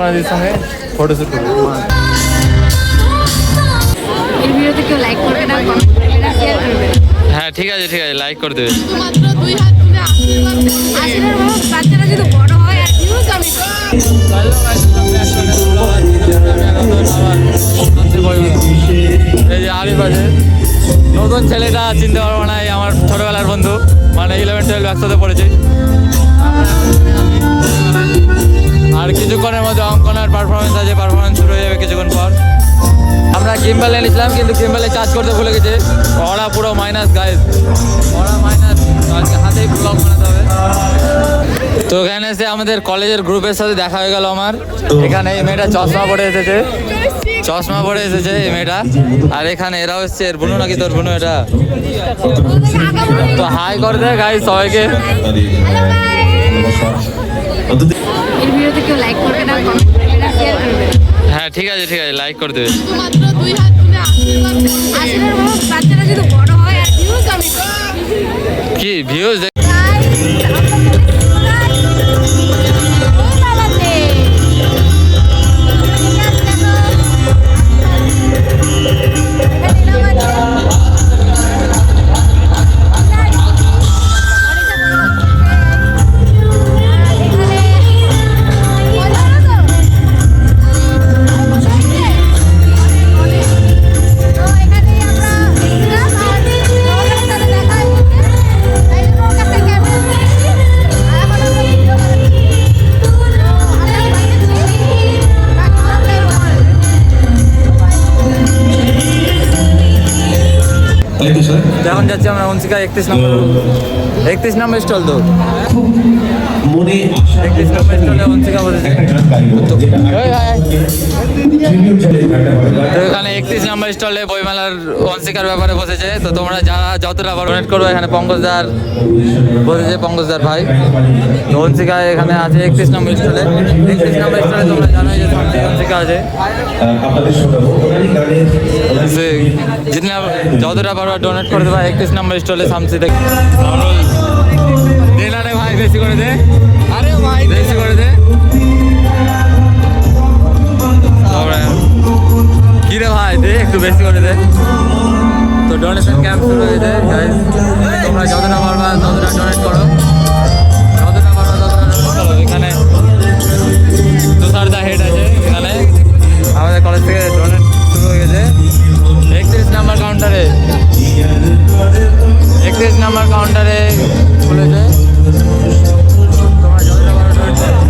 অনকনাদির সঙ্গে ফটোশ্যুট করবো। এই ভিডিওতে কেউ লাইক করবে না, কমেন্ট করবে না, শেয়ার করবে না। হ্যাঁ ঠিক আছে লাইক করে দেবে। শুধুমাত্র 2 হাত তুলে আশীর্বাদ বাচ্চারা যদি বড় হয় আর ভিউজ আমি এই যে আরিফ আছে, নতুন ছেলেটা চিনতে পারবো না, এই আমার ছোটবেলার বন্ধু, মানে 11-12 একসাথে পড়েছি। আর কিছুক্ষণের মধ্যে অঙ্কনার পারফরমেন্স আছে, পারফরমেন্স শুরু হয়ে যাবে কিছুক্ষণ পর। আমরা গিম্বাল এনেছিলাম কিন্তু গিম্বালে চার্জ করতে ভুলে গেছে, ওরা পুরো মাইনাস গাইজ, ওরা মাইনাস, আজকে হাতেই ব্লগ বানাতে হবে। তো এখানে এসে আমাদের কলেজের গ্রুপের সাথে দেখা হয়ে গেল আমার। এখানে এই মেয়েটা চশমা পরে এসেছে এই মেয়েটা, আর এখানে এরাও এসছে। এর বুনু নাকি তোর বুনু এটা? তো হাই করে দে গাইজ সবাইকে। এই ভিডিওতে কেউ লাইক করবে না, কমেন্ট করবে না, শেয়ার করবে না। হ্যাঁ ঠিক আছে লাইক করে দেবে। শুধুমাত্র 2 হাত তুলে আশীর্বাদ বাচ্চারা যদি বড় হয় আর ভিউজ আমি কি ভিউজ এখন যাচ্ছি আমরা অনসিকা 31 নম্বর স্টল। তো মনে 31 নম্বর স্টলে অনসিকা বসেছে। তো এখানে 31 নম্বর স্টলে বইমেলার অনসিকার ব্যাপারে বসেছে। তো তোমরা যারা যতটা ডোনেট করবে, এখানে পঙ্কজদার বসেছে, পঙ্কজদার ভাই। তো অনসিকা এখানে আছে 31 নম্বর স্টলে। 31 নম্বর স্টলে তোমরা জানোই যে অনসিকা আছে। যতটা পারবা ডোনেট করে দেবা 31 নম্বর স্টলে সামসি থেকে। রে ভাই বেশি করে দে, আরে ভাই বেশি করে দে। কি রে ভাই দে একটু বেশি করে দে। তো ডোনেশন ক্যাম্প শুরু হয়ে যায় গাইস। তোমরা যতটা পারবা ততটা ডোনেট করো, যতটা পারবা ততটা ডোনেট করো। এখানে তুষারদা হেড আছে, এখানে আমাদের কলেজ থেকে ডোনেট শুরু হয়ে গেছে। 31 নম্বর কাউন্টারে 31 নম্বর কাউন্টারে খুলেছে। তোমরা যতটা পারো ডোনেট করো।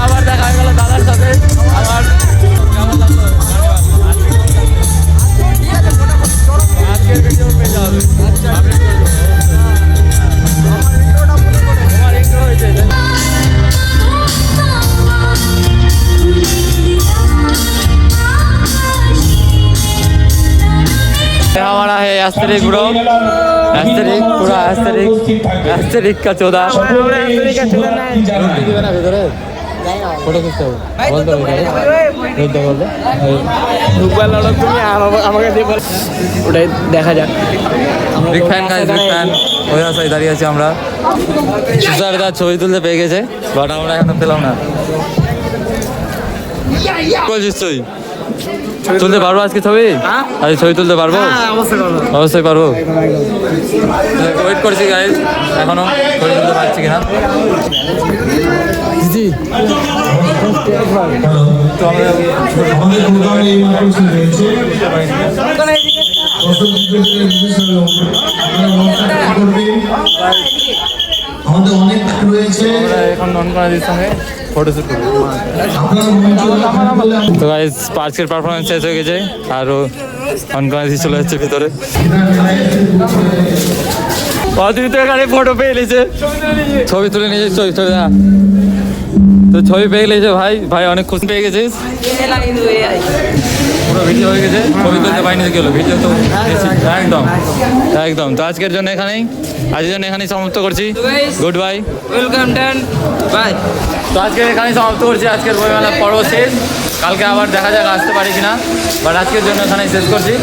আবার দেখা হয়ে গেল দাদার সাথে। আমার কেমন লাগলো? আজকের ভিডিও পেয়ে যাবে। हमारा है एस्थेटिक ब्रो, एस्थेटिक पूरा एस्थेटिक का चौदा। ফটো খিচতে হবে, বলতে হবে আমাকে দিয়ে বল, ওটাই দেখা যাক। Big fan guys, big fan. ওই রাস্তায় দাঁড়িয়ে আছি আমরা। সুসারদা ছবি তুলতে পেয়ে গেছে, বাট আমরা এখনো পেলাম না। বলছিস তুই তুলতে পারবো আজকে ছবি? আজ ছবি তুলতে পারবো? অবশ্যই পারবো। ওয়েট করছি গাইস, এখনো ছবি তুলতে পারছি কিনা। জি তো আমাদের অনেক রয়েছে, এখন অনকনাদির সঙ্গে ফটোশ্যুট করবো। তো গাইস আজকের পারফরমেন্স শেষ হয়ে গেছে, আরও অনকনাদি চলে যাচ্ছে ভিতরে। তুমি তো এখানে ফটো পেয়ে নিয়েছে, ছবি তুলে নিয়েছে। ছবি তো ছবি পেয়ে গেছে ভাই, ভাই অনেক খুশি পেয়ে গেছিস, পুরো ভিডিও হয়ে গেছে, ছবি তুলতে পারিনি কি হলো, ভিডিও তো একদম একদম। তো আজকের জন্য এখানেই সমাপ্ত করছি, goodbye, welcome done bye. তো আজকে এখানেই সমাপ্ত করছি, আজকের বইমেলার পর্ব শেষ, কালকে আবার দেখা যাক আসতে পারি কিনা, বাট আজকের জন্য এখানেই শেষ করছি।